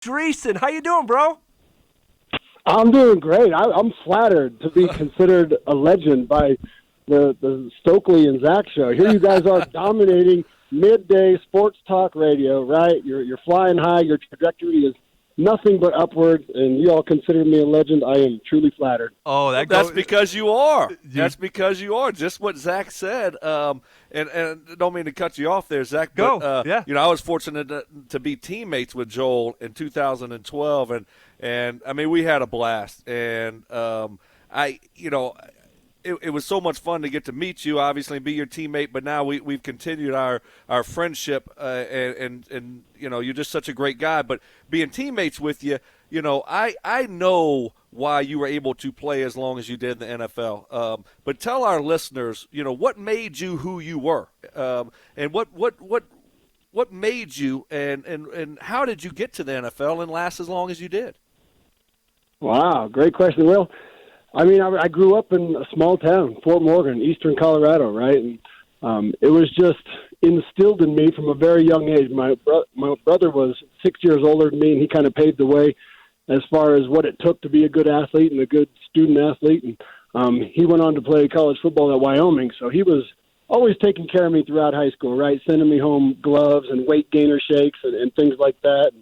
Dreessen, how you doing, bro? I'm doing great. I'm flattered to be considered a legend by the Stokley and Zach show. Here you guys are dominating midday sports talk radio, right? You're flying high. Your trajectory is nothing but upwards, and you all consider me a legend. I am truly flattered. Oh, that's because you are. That's because you are. Just what Zach said. And don't mean to cut you off there, Zach. But, yeah. I was fortunate to be teammates with Joel in 2012, and I mean we had a blast. And it was so much fun to get to meet you, obviously, and be your teammate. But now we've continued our friendship, and you're just such a great guy. But being teammates with you, I know why you were able to play as long as you did in the NFL. But tell our listeners, what made you who you were, and what made you, and how did you get to the NFL and last as long as you did? Wow, great question. Well, I mean, I grew up in a small town, Fort Morgan, eastern Colorado, right? And it was just instilled in me from a very young age. My brother was 6 years older than me, and he kind of paved the way as far as what it took to be a good athlete and a good student athlete. And he went on to play college football at Wyoming, so he was always taking care of me throughout high school, right? Sending me home gloves and weight gainer shakes and things like that.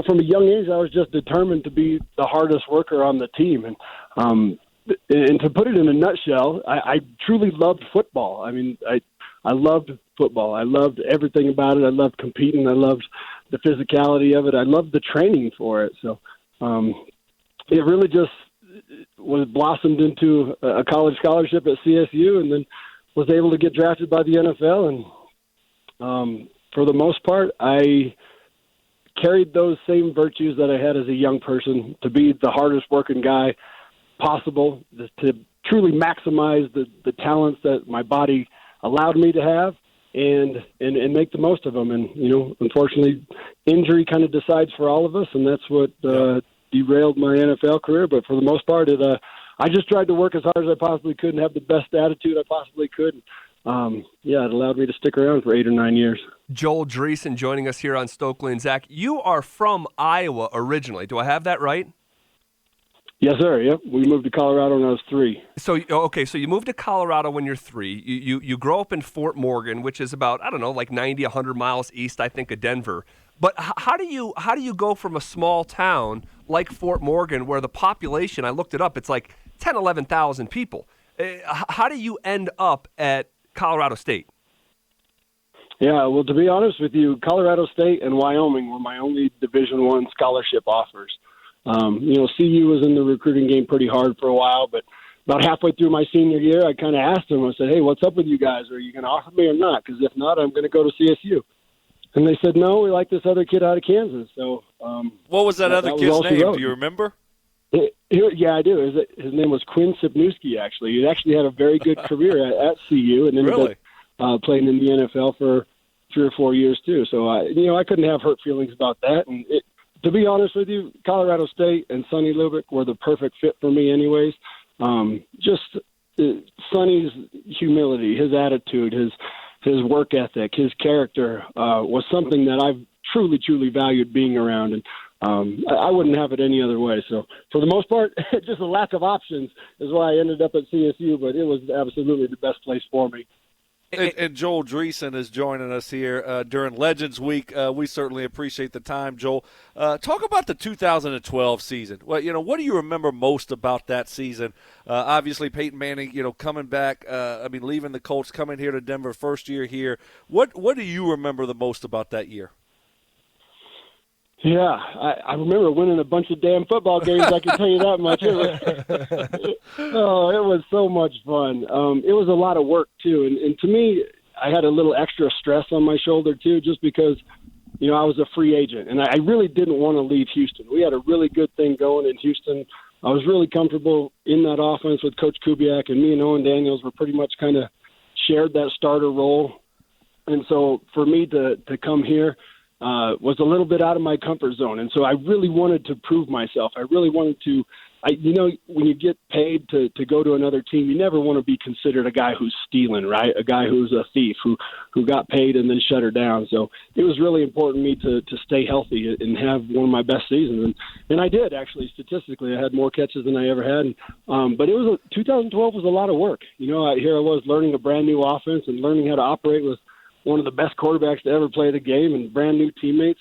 From a young age, I was just determined to be the hardest worker on the team. And to put it in a nutshell, I truly loved football. I mean, I loved football. I loved everything about it. I loved competing. I loved the physicality of it. I loved the training for it. So it really just was blossomed into a college scholarship at CSU, and then was able to get drafted by the NFL. And for the most part, I carried those same virtues that I had as a young person, to be the hardest working guy possible, to truly maximize the talents that my body allowed me to have, and make the most of them. And, unfortunately, injury kind of decides for all of us, and that's what derailed my NFL career. But for the most part, I just tried to work as hard as I possibly could and have the best attitude I possibly could. It allowed me to stick around for 8 or 9 years. Joel Dreessen joining us here on Stokley and Zach. You are from Iowa originally. Do I have that right? Yes, sir. Yep. We moved to Colorado when I was 3. So you moved to Colorado when you're 3. You grow up in Fort Morgan, which is about, 90, 100 miles east, I think, of Denver. But how do you go from a small town like Fort Morgan, where the population, I looked it up, it's like 10, 11,000 people. How do you end up at Colorado State? Yeah, well, to be honest with you, Colorado State and Wyoming were my only Division I scholarship offers. CU was in the recruiting game pretty hard for a while, but about halfway through my senior year, I kind of asked them, I said, hey, what's up with you guys? Are you going to offer me or not? Because if not, I'm going to go to CSU. And they said, no, we like this other kid out of Kansas. So, what was that other kid's name? Do you remember? Yeah, I do. His name was Quinn Sipniewski, actually. He actually had a very good career at CU, and ended up playing in the NFL for 3 or 4 years, too. So, I couldn't have hurt feelings about that. And to be honest with you, Colorado State and Sonny Lubick were the perfect fit for me anyways. Sonny's humility, his attitude, his work ethic, his character was something that I've truly, truly valued being around. And I wouldn't have it any other way. So for the most part, just a lack of options is why I ended up at CSU, but it was absolutely the best place for me. And Joel Dreessen is joining us here during Legends Week. We certainly appreciate the time, Joel. Talk about the 2012 season. Well, what do you remember most about that season? Obviously, Peyton Manning, coming back. Leaving the Colts, coming here to Denver, first year here. What do you remember the most about that year? Yeah, I remember winning a bunch of damn football games, I can tell you that much. It was so much fun. It was a lot of work, too. And to me, I had a little extra stress on my shoulder, too, just because, I was a free agent. And I really didn't want to leave Houston. We had a really good thing going in Houston. I was really comfortable in that offense with Coach Kubiak, and me and Owen Daniels were pretty much kind of shared that starter role. And so for me to come here, was a little bit out of my comfort zone. And so I really wanted to prove myself. I really wanted to when you get paid to go to another team, you never want to be considered a guy who's stealing, right? A guy who's a thief who got paid and then shut her down. So it was really important to me to stay healthy and have one of my best seasons. And I did, actually, statistically. I had more catches than I ever had. But 2012 was a lot of work. Here I was learning a brand new offense and learning how to operate with one of the best quarterbacks to ever play the game and brand new teammates.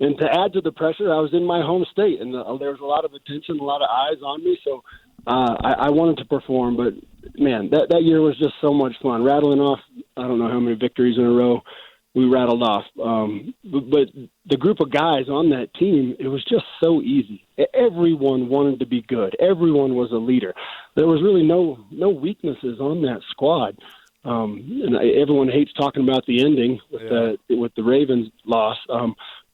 And to add to the pressure, I was in my home state, and there was a lot of attention, a lot of eyes on me. So I wanted to perform. But, man, that year was just so much fun. Rattling off, I don't know how many victories in a row we rattled off. But the group of guys on that team, it was just so easy. Everyone wanted to be good. Everyone was a leader. There was really no weaknesses on that squad. And everyone hates talking about the ending with the Ravens loss.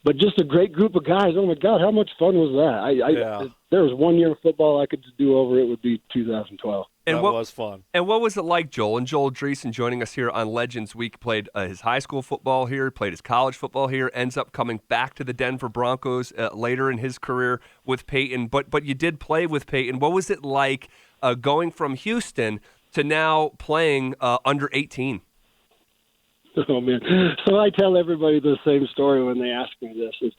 But just a great group of guys. Oh, my God, how much fun was that? If there was 1 year of football I could do over, it would be 2012. And that was fun. And what was it like, Joel? And Joel Dreessen joining us here on Legends Week, played his high school football here, played his college football here, ends up coming back to the Denver Broncos later in his career with Peyton. But you did play with Peyton. What was it like going from Houston to now playing under 18? Oh, man. So I tell everybody the same story when they ask me this,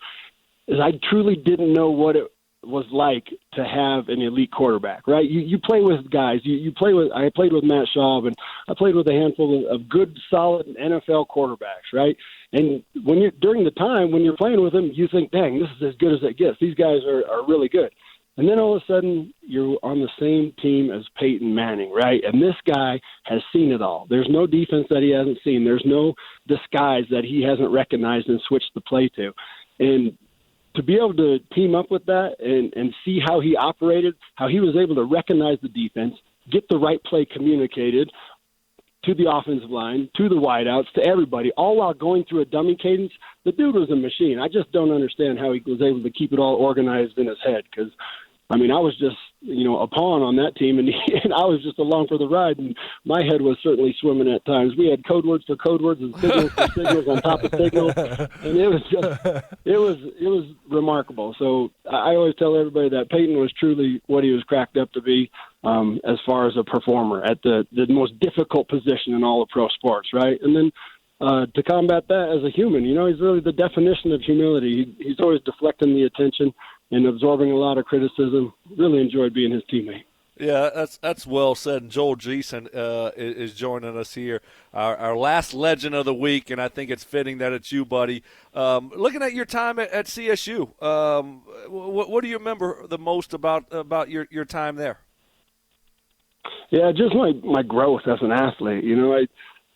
is I truly didn't know what it was like to have an elite quarterback, right? You play with guys. I played with Matt Schaub, and I played with a handful of good, solid NFL quarterbacks, right? And during the time when you're playing with them, you think, dang, this is as good as it gets. These guys are really good. And then all of a sudden, you're on the same team as Peyton Manning, right? And this guy has seen it all. There's no defense that he hasn't seen. There's no disguise that he hasn't recognized and switched the play to. And to be able to team up with that and see how he operated, how he was able to recognize the defense, get the right play communicated to the offensive line, to the wideouts, to everybody, all while going through a dummy cadence, the dude was a machine. I just don't understand how he was able to keep it all organized in his head because, I mean, I was just, a pawn on that team, and I was just along for the ride, and my head was certainly swimming at times. We had code words for code words and signals for signals on top of signals, and it was remarkable. So I always tell everybody that Peyton was truly what he was cracked up to be as far as a performer at the most difficult position in all of pro sports, right? And then to combat that as a human, he's really the definition of humility. He's always deflecting the attention and absorbing a lot of criticism. Really enjoyed being his teammate. Yeah, that's well said. And Joel Dreessen is joining us here, our last legend of the week, and I think it's fitting that it's you, buddy. Looking at your time at CSU, what do you remember the most about your time there? Yeah, just my growth as an athlete.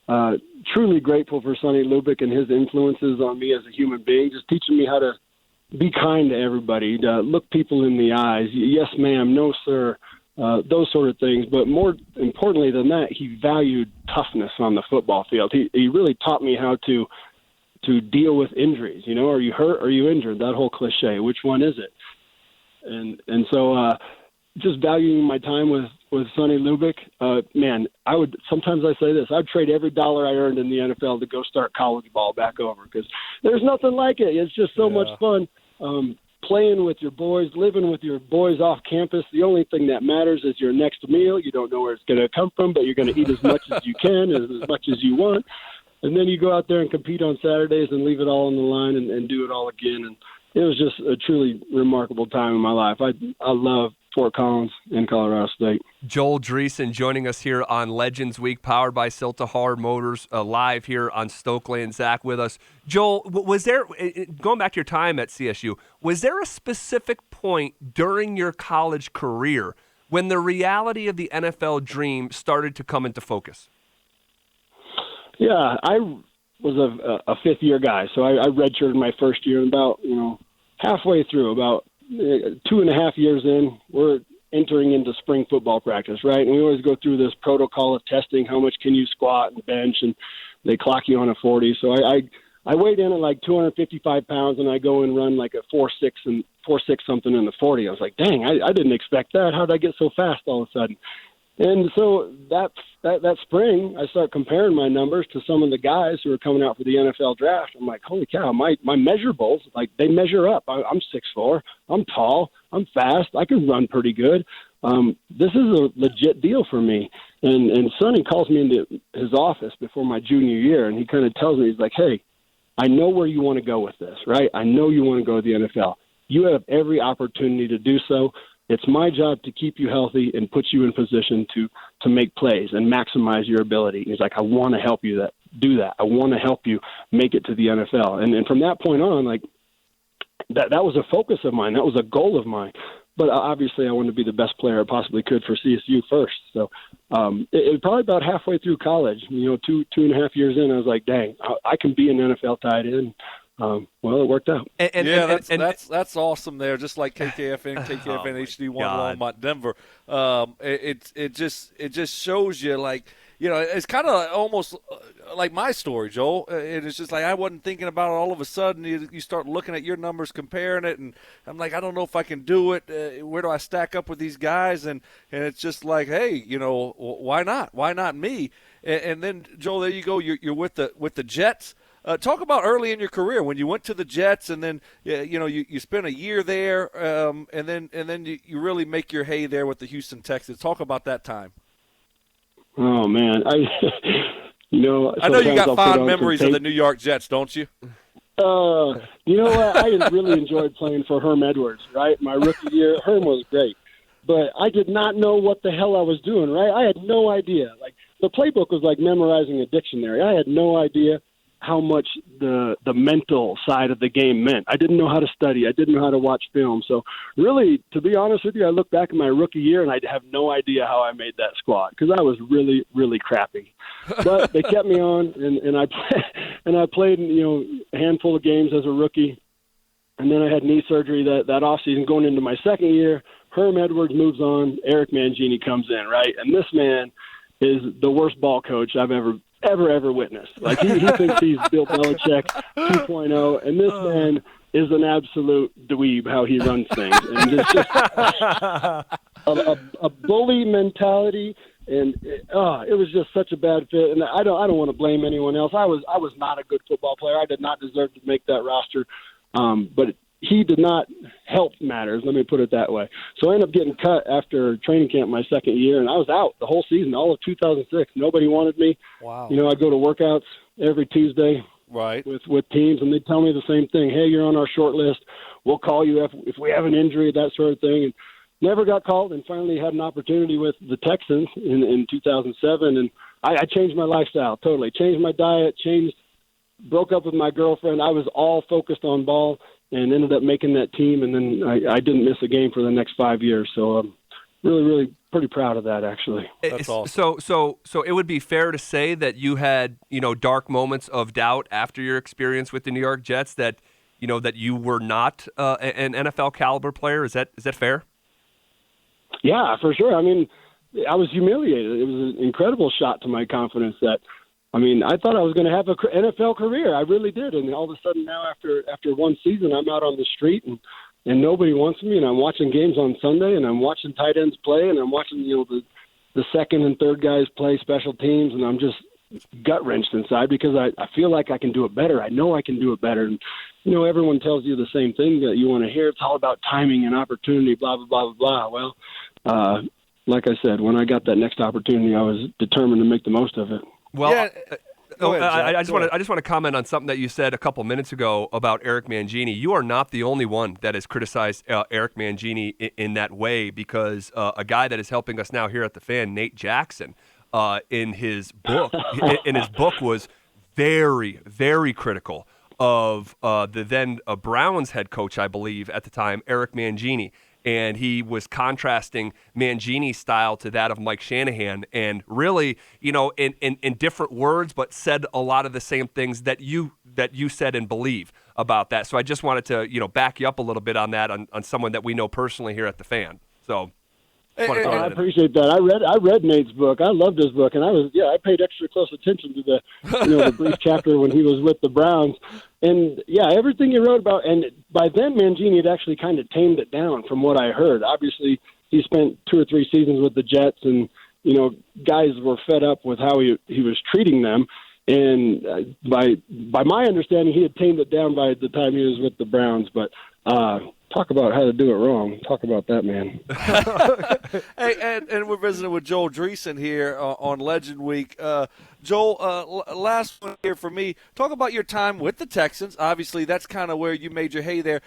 I truly grateful for Sonny Lubick and his influences on me as a human being, just teaching me how to be kind to everybody, to look people in the eyes. Yes, ma'am. No, sir. Those sort of things. But more importantly than that, he valued toughness on the football field. He really taught me how to deal with injuries. Are you hurt? Or are you injured? That whole cliche. Which one is it? And so just valuing my time with Sonny Lubick, man, sometimes I say this, I'd trade every dollar I earned in the NFL to go start college ball back over because there's nothing like it. It's just so much fun playing with your boys, living with your boys off campus. The only thing that matters is your next meal. You don't know where it's going to come from, but you're going to eat as much as you can, as much as you want. And then you go out there and compete on Saturdays and leave it all on the line and do it all again. And it was just a truly remarkable time in my life. I love Fort Collins in Colorado State. Joel Dreessen joining us here on Legends Week, powered by Silta Hard Motors, live here on Stokley, and Zach with us. Joel, was there, going back to your time at CSU, was there a specific point during your college career when the reality of the NFL dream started to come into focus? Yeah, I was a fifth-year guy, so I redshirted my first year, and about halfway through, about 2.5 years in, we're entering into spring football practice, right? And we always go through this protocol of testing, how much can you squat and bench, and they clock you on a 40. So I weighed in at like 255 pounds, and I go and run like a 4.6 something in the 40. I was like, dang, I didn't expect that. How did I get so fast all of a sudden? And so that spring, I start comparing my numbers to some of the guys who are coming out for the NFL draft. I'm like, holy cow, my measurables, like, they measure up. I'm 6'4", I'm tall, I'm fast, I can run pretty good. This is a legit deal for me. And Sonny calls me into his office before my junior year, and he kind of tells me, he's like, hey, I know where you want to go with this, right? I know you want to go to the NFL. You have every opportunity to do so. It's my job to keep you healthy and put you in position to make plays and maximize your ability. He's like, I want to help you do that. I want to help you make it to the NFL. And from that point on, like, that was a focus of mine. That was a goal of mine. But obviously I wanted to be the best player I possibly could for CSU first. So it was probably about halfway through college, 2.5 years in, I was like, dang, I can be an NFL tight end. Well, it worked out. That's awesome there. Just like KKFN, HD1 Longmont, Denver. It just shows you, like, it's kind of almost like my story, Joel. And it's just like I wasn't thinking about it. All of a sudden, you start looking at your numbers, comparing it, and I'm like, I don't know if I can do it. Where do I stack up with these guys? And it's just like, hey, why not? Why not me? And then, Joel, there you go. You're with the Jets. Talk about early in your career when you went to the Jets, and then you spent a year there, and then you really make your hay there with the Houston Texans. Talk about that time. Oh man, I know you got fond memories of the New York Jets, don't you? You know what? I really enjoyed playing for Herm Edwards. Right, my rookie year, Herm was great, but I did not know what the hell I was doing. Right, I had no idea. Like, the playbook was like memorizing a dictionary. I had no idea how much the mental side of the game meant. I didn't know how to study. I didn't know how to watch film. So really, to be honest with you, I look back at my rookie year and I have no idea how I made that squad because I was really, really crappy. But they kept me on, and I played a handful of games as a rookie. And then I had knee surgery that offseason. Going into my second year, Herm Edwards moves on. Eric Mangini comes in, right? And this man is the worst ball coach I've ever witnessed. Like, he thinks he's Bill Belichick 2.0, and this man is an absolute dweeb how he runs things. And it's just a bully mentality, and it was just such a bad fit. And I don't want to blame anyone else. I was not a good football player. I did not deserve to make that roster. But he did not help matters, let me put it that way. So I ended up getting cut after training camp my second year, and I was out the whole season, all of 2006. Nobody wanted me. Wow. I'd go to workouts every Tuesday with teams, and they'd tell me the same thing. Hey, you're on our short list. We'll call you if we have an injury, that sort of thing. And never got called, and finally had an opportunity with the Texans in 2007, and I changed my lifestyle totally. Changed my diet, broke up with my girlfriend. I was all focused on ball and ended up making that team, and then I didn't miss a game for the next 5 years. So I'm really, really pretty proud of that, actually. That's awesome. So it would be fair to say that you had, dark moments of doubt after your experience with the New York Jets that you were not an NFL caliber player. Is that fair? Yeah, for sure. I mean, I was humiliated. It was an incredible shot to my confidence I thought I was going to have an NFL career. I really did. And all of a sudden now after one season, I'm out on the street and nobody wants me. And I'm watching games on Sunday, and I'm watching tight ends play, and I'm watching, the second and third guys play special teams. And I'm just gut-wrenched inside because I feel like I can do it better. I know I can do it better. And, everyone tells you the same thing that you want to hear. It's all about timing and opportunity, blah, blah, blah, blah, blah. Well, like I said, when I got that next opportunity, I was determined to make the most of it. Well, yeah. I just want to comment on something that you said a couple minutes ago about Eric Mangini. You are not the only one that has criticized Eric Mangini in that way, because a guy that is helping us now here at the Fan, Nate Jackson, in his book was very, very critical of the then Browns head coach, I believe at the time, Eric Mangini. And he was contrasting Mangini's style to that of Mike Shanahan, and really, in different words, but said a lot of the same things that you said and believe about that. So I just wanted to, back you up a little bit on that, on someone that we know personally here at the Fan. So I appreciate that. I read Nate's book. I loved his book, and I paid extra close attention to the the brief chapter when he was with the Browns. And everything he wrote about, and by then Mangini had actually kind of tamed it down from what I heard. Obviously, he spent 2 or 3 seasons with the Jets, and guys were fed up with how he was treating them. And by my understanding, he had tamed it down by the time he was with the Browns. But talk about how to do it wrong. Talk about that, man. Hey, and we're visiting with Joel Dreessen here on Legend Week. Joel, last one here for me. Talk about your time with the Texans. Obviously, that's kind of where you made your hay there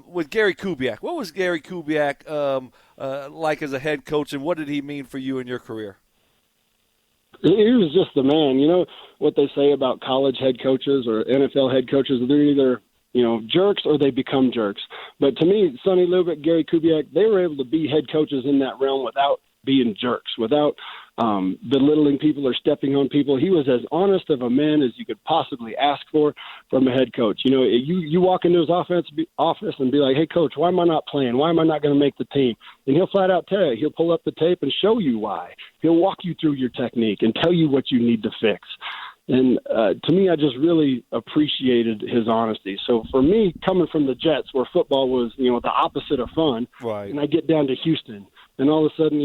with Gary Kubiak. What was Gary Kubiak like as a head coach, and what did he mean for you in your career? He was just the man. You know what they say about college head coaches or NFL head coaches? They're either, jerks or they become jerks. But to me, Sonny Lubick, Gary Kubiak, they were able to be head coaches in that realm without being jerks, without belittling people or stepping on people. He was as honest of a man as you could possibly ask for from a head coach. You walk into his office and be like, hey, coach, why am I not playing? Why am I not going to make the team? And he'll flat out tell you. He'll pull up the tape and show you why. He'll walk you through your technique and tell you what you need to fix. And to me, I just really appreciated his honesty. So for me, coming from the Jets, where football was, the opposite of fun, right. And I get down to Houston, and all of a sudden,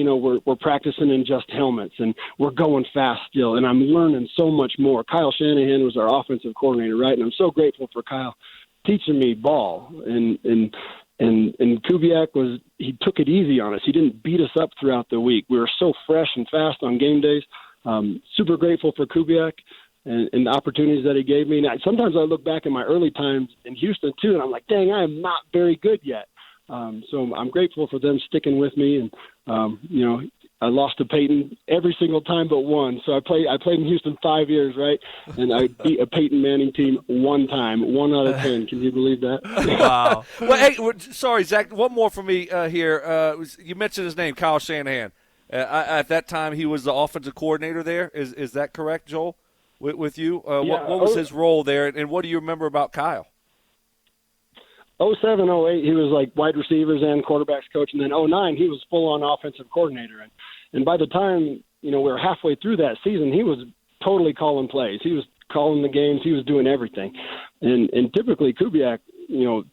we're practicing in just helmets, and we're going fast still, and I'm learning so much more. Kyle Shanahan was our offensive coordinator, right? And I'm so grateful for Kyle teaching me ball. And Kubiak he took it easy on us. He didn't beat us up throughout the week. We were so fresh and fast on game days. Super grateful for Kubiak and the opportunities that he gave me. And sometimes I look back in my early times in Houston, too, and I'm like, dang, I am not very good yet. So I'm grateful for them sticking with me. And, I lost to Peyton every single time but one. So I played in Houston 5 years, right? And I beat a Peyton Manning team one time, 1 out of 10. Can you believe that? Wow. Well, hey, sorry, Zach, one more for me here. You mentioned his name, Kyle Shanahan. At that time, he was the offensive coordinator there. Is that correct, Joel, with you? What was his role there, and what do you remember about Kyle? 07, 08, he was like wide receivers and quarterbacks coach, and then 09, he was full-on offensive coordinator. And by the time, we were halfway through that season, he was totally calling plays. He was calling the games. He was doing everything. And typically Kubiak,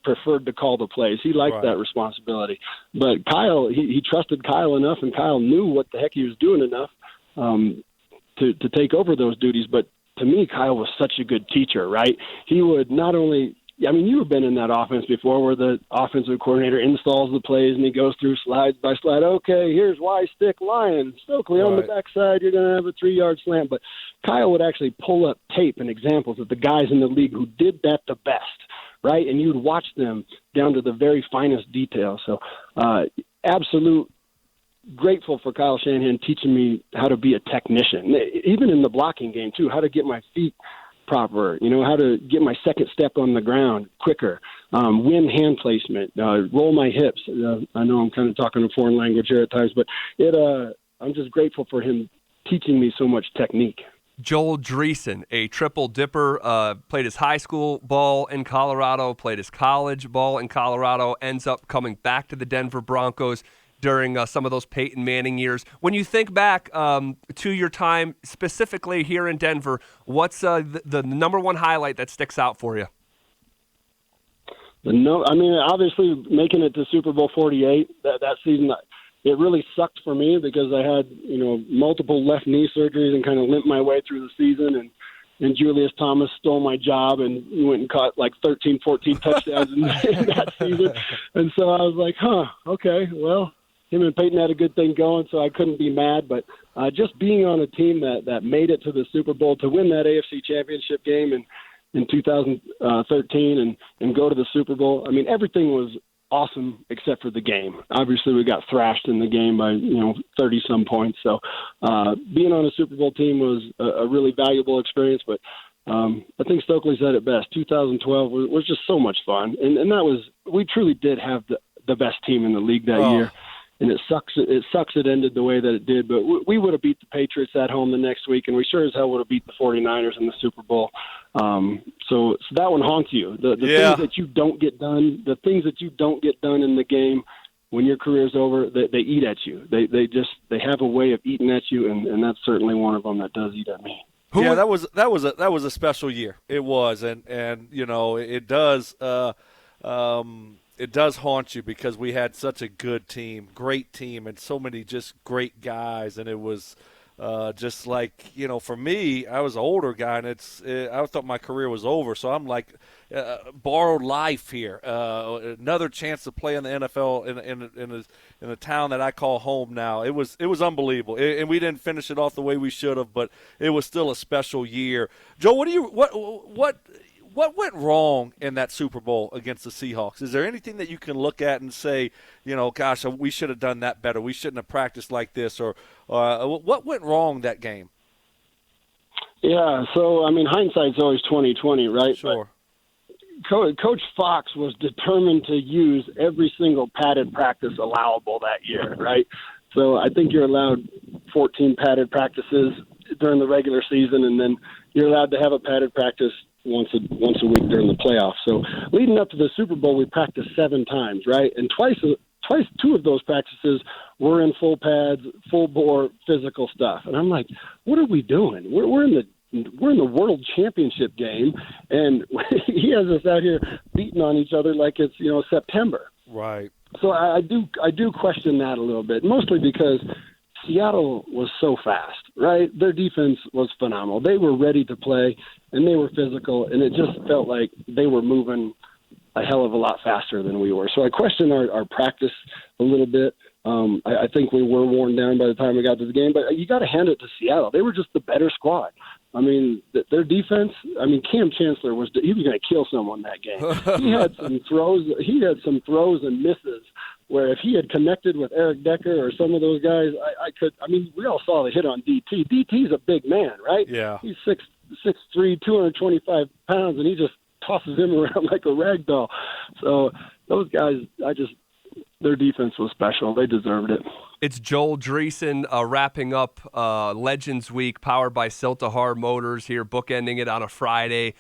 preferred to call the plays. He liked that responsibility. But Kyle, he trusted Kyle enough, and Kyle knew what the heck he was doing enough to take over those duties. But to me, Kyle was such a good teacher, right? He would not only – you've been in that offense before where the offensive coordinator installs the plays and he goes through slide by slide. Okay, here's Y stick Lion. Stokley on the backside, you're going to have a 3-yard slant. But Kyle would actually pull up tape and examples of the guys in the league who did that the best, right? And you'd watch them down to the very finest detail. So absolute grateful for Kyle Shanahan teaching me how to be a technician, even in the blocking game too, how to get my feet proper, how to get my second step on the ground quicker, win hand placement, roll my hips. I know I'm kind of talking a foreign language here at times, but I'm just grateful for him teaching me so much technique. Joel Dreessen, a triple dipper, played his high school ball in Colorado, played his college ball in Colorado, ends up coming back to the Denver Broncos during some of those Peyton Manning years. When you think back to your time specifically here in Denver, what's the number one highlight that sticks out for you? Obviously making it to Super Bowl 48 that season, it really sucked for me because I had multiple left knee surgeries and kind of limped my way through the season, and Julius Thomas stole my job and went and caught like 13, 14 touchdowns in that season. And so I was like, okay, well, him and Peyton had a good thing going, so I couldn't be mad. But just being on a team that made it to the Super Bowl, to win that AFC Championship game in 2013 and go to the Super Bowl, everything was awesome except for the game. Obviously, we got thrashed in the game by 30-some points. So being on a Super Bowl team was a really valuable experience. But I think Stokley said it best. 2012 was just so much fun, and we truly did have the best team in the league that year. And it sucks it ended the way that it did, but we would have beat the Patriots at home the next week, and we sure as hell would have beat the 49ers in the Super Bowl. So that one haunts you. The things that you don't get done, in the game when your career's over, they eat at you. They have a way of eating at you, and that's certainly one of them that does eat at me. That was a special year. It was, and it does. It does haunt you because we had such a good team, great team, and so many just great guys, and it was just like, for me, I was an older guy, and I thought my career was over, so I'm like borrowed life here, another chance to play in the NFL in a town that I call home now. It was unbelievable, and we didn't finish it off the way we should have, but it was still a special year. Joe, what went wrong in that Super Bowl against the Seahawks? Is there anything that you can look at and say, gosh, we should have done that better, we shouldn't have practiced like this, or what went wrong that game? Yeah, so, hindsight's always 20/20, right? Sure. But Coach Fox was determined to use every single padded practice allowable that year, right? So I think you're allowed 14 padded practices during the regular season, and then you're allowed to have a padded practice once a week during the playoffs. So leading up to the Super Bowl, we practiced 7 times, right? And twice 2 of those practices were in full pads, full bore physical stuff. And I'm like, what are we doing? We're in the world championship game, and he has us out here beating on each other like it's September. Right. So I do question that a little bit, mostly because Seattle was so fast, right? Their defense was phenomenal. They were ready to play, and they were physical, and it just felt like they were moving a hell of a lot faster than we were. So I question our practice a little bit. I think we were worn down by the time we got to the game, but you got to hand it to Seattle. They were just the better squad. Their defense, Cam Chancellor was going to kill someone that game. He had some throws and misses where if he had connected with Eric Decker or some of those guys, we all saw the hit on DT. DT's a big man, right? Yeah. He's 6'3", 225 pounds, and he just tosses him around like a rag doll. So those guys, their defense was special. They deserved it. It's Joel Dreessen wrapping up Legends Week, powered by Siltahar Motors here, bookending it on a Friday.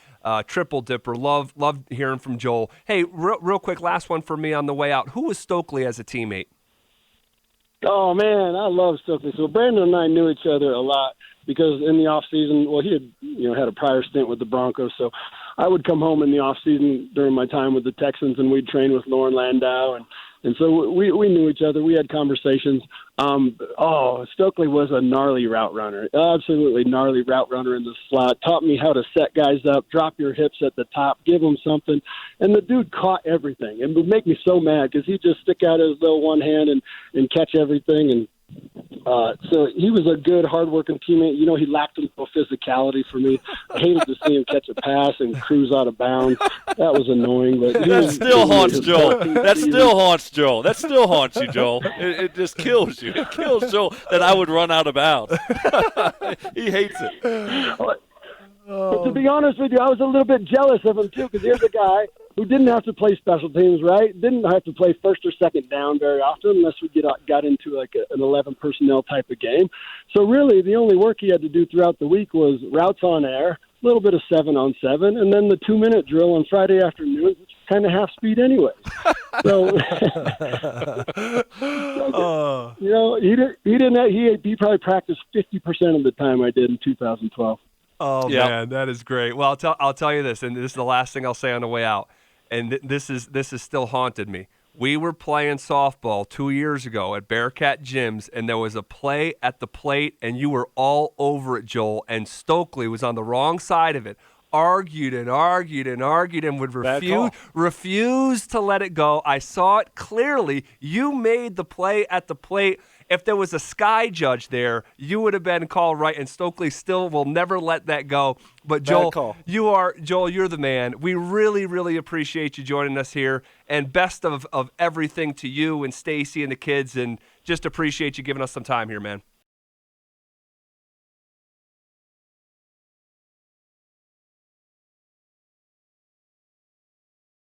Triple Dipper. Love hearing from Joel. Hey, real quick, last one for me on the way out. Who was Stokley as a teammate? Oh, man, I love Stokley. So Brandon and I knew each other a lot because in the offseason, he had had a prior stint with the Broncos, so I would come home in the offseason during my time with the Texans, and we'd train with Lauren Landau, and so we knew each other. We had conversations. Stokley was a gnarly route runner, absolutely gnarly route runner in the slot. Taught me how to set guys up, drop your hips at the top, give them something. And the dude caught everything. It would make me so mad because he'd just stick out his little one hand and catch everything. And so he was a good, hard-working teammate. He lacked a little physicality for me. I hated to see him catch a pass and cruise out of bounds. That was annoying. But that still haunts Joel. That still haunts Joel. That still haunts you, Joel. It just kills you. It kills Joel that I would run out of bounds. He hates it. But to be honest with you, I was a little bit jealous of him, too, because here's a guy who didn't have to play special teams, right? Didn't have to play first or second down very often unless we got into like an 11 personnel type of game. So really the only work he had to do throughout the week was routes on air, a little bit of 7-on-7, and then the 2-minute drill on Friday afternoons, which is kind of half speed anyway. So, he probably practiced 50% of the time I did in 2012. Oh, yep. Man, that is great. Well, I'll tell you this, and this is the last thing I'll say on the way out, and this is still haunted me. We were playing softball 2 years ago at Bearcat Gyms, and there was a play at the plate, and you were all over it, Joel, and Stokley was on the wrong side of it. Argued and would refuse to let it go. I saw it clearly. You made the play at the plate. If there was a sky judge there, you would have been called right, and Stokley still will never let that go. But Joel, you're the man. We really, really appreciate you joining us here, and best of everything to you and Stacy and the kids, and just appreciate you giving us some time here, man.